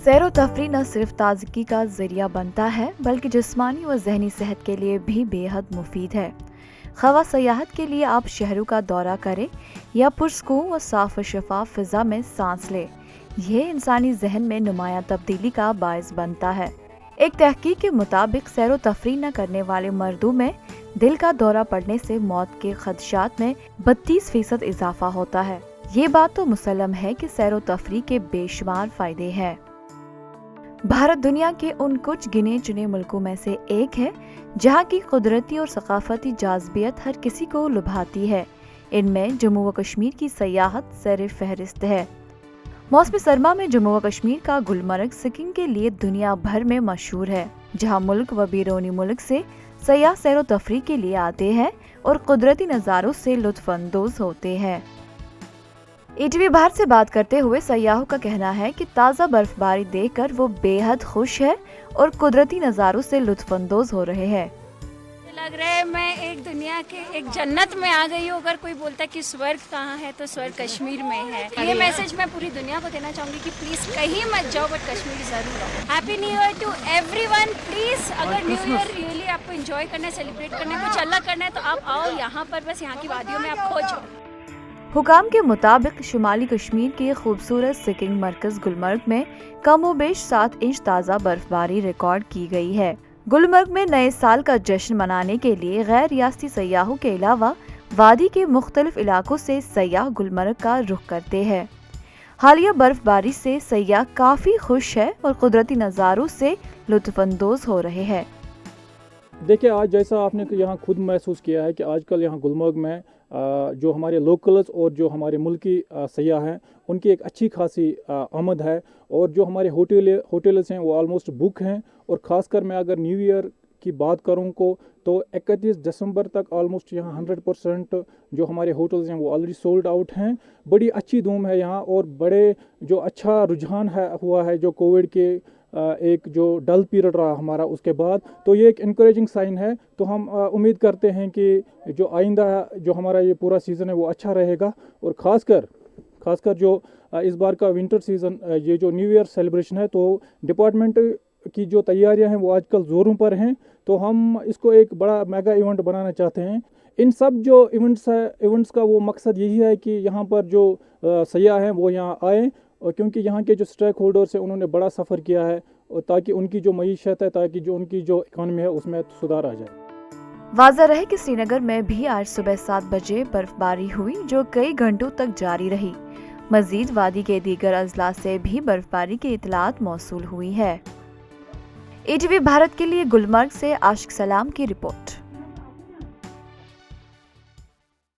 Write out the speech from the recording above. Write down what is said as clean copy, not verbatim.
सैर व तफरीह न सिर्फ ताजगी का जरिया बनता है बल्कि जिस्मानी व जहनी सेहत के लिए भी बेहद मुफीद है। खवा सयाहत के लिए आप शहरों का दौरा करें या पुरस्कून व साफ व शफाफ फिजा में सांस लें, यह इंसानी जहन में नुमायां तब्दीली का बायस बनता है। एक तहकीक के मुताबिक सैर व तफरीह न करने वाले मर्दों में दिल का दौरा पड़ने से मौत के खदशात में 32% इजाफा होता है। ये बात तो मुसल्लम है कि सैर व तफरीह के बेशुमार फायदे हैं। भारत दुनिया के उन कुछ गिने चुने मुल्कों में से एक है जहाँ की कुदरती और सकाफती जाज़बियत हर किसी को लुभाती है। इनमें जम्मू व कश्मीर की सयाहत सर फहरिस्त है। मौसम सरमा में जम्मू व कश्मीर का गुलमर्ग सिक्किम के लिए दुनिया भर में मशहूर है, जहाँ मुल्क व बैरूनी मुल्क से सयाह सैर व तफरीह के लिए आते हैं और कुदरती नज़ारों से लुत्फ अंदोज होते हैं। ETV भारत से बात करते हुए सयाहों का कहना है कि ताज़ा बर्फबारी देखकर वो बेहद खुश है और कुदरती नज़ारों से लुत्फ अंदोज हो रहे हैं। लग रहा है मैं एक दुनिया के एक जन्नत में आ गई हूँ। अगर कोई बोलता है कि स्वर्ग कहाँ है तो स्वर्ग कश्मीर में है। ये मैसेज मैं पूरी दुनिया को देना चाहूँगी कि प्लीज़ कहीं मत जाओ बट कश्मीर ज़रूर आओ। Happy new year to everyone. Please अगर न्यू ईयर रियली आपको एंजॉय करना है, सेलिब्रेट करना है, कुछ अलग करना है तो आप आओ यहाँ पर, बस यहाँ की वादियों में आप खो जाओ। हुकाम के मुताबिक शुमाली कश्मीर के खूबसूरत सिकिंग मरकज गुलमर्ग में कम व बेश 7 इंच ताज़ा बर्फबारी रिकॉर्ड की गई है। गुलमर्ग में नए साल का जश्न मनाने के लिए गैर रियासती सयाहों के अलावा वादी के मुख्तलिफ इलाकों से सयाह गुलमर्ग का रुख करते हैं। हालिया बर्फबारी से सयाह काफ़ी खुश है और कुदरती नज़ारों से लुत्फानंदोज हो रहे हैं। देखिए, आज जैसा आपने यहाँ खुद महसूस किया है कि आजकल यहाँ गुलमर्ग में जो हमारे लोकल्स और जो हमारे मुल्की सयाह हैं उनकी एक अच्छी खासी आमद है और जो हमारे होटल्स हैं वो ऑलमोस्ट बुक हैं। और ख़ासकर मैं अगर न्यू ईयर की बात करूँ तो 31 दिसंबर तक ऑलमोस्ट यहाँ 100% जो हमारे होटल्स हैं वो ऑलरेडी सोल्ड आउट हैं। बड़ी अच्छी धूम है यहाँ और बड़े जो अच्छा रुझान हुआ है जो कोविड के एक जो डल पीरियड रहा हमारा उसके बाद, तो ये एक इनकरेजिंग साइन है। तो हम उम्मीद करते हैं कि जो आइंदा जो हमारा ये पूरा सीज़न है वो अच्छा रहेगा और ख़ासकर जो इस बार का विंटर सीज़न, ये जो न्यू ईयर सेलिब्रेशन है, तो डिपार्टमेंट की जो तैयारियां हैं वो आजकल ज़ोरों पर हैं। तो हम इसको एक बड़ा मेगा इवेंट बनाना चाहते हैं। इन सब जो इवेंट्स का वो मकसद यही है कि यहाँ पर जो सयाह हैं वो यहाँ आएँ और क्योंकि यहाँ के जो स्टेक होल्डर्स हैं उन्होंने बड़ा सफ़र किया है और ताकि उनकी जो मईशत है, ताकि जो उनकी जो इकॉनमी है उसमें सुधार आ जाए। वाज़ा रहे कि श्रीनगर में भी आज सुबह 7 बजे बर्फबारी हुई जो कई घंटों तक जारी रही। मजीद वादी के दीगर अजला से भी बर्फबारी की इतलात मौसूल हुई है। ETV भारत के लिए गुलमर्ग से आशिक सलाम की रिपोर्ट।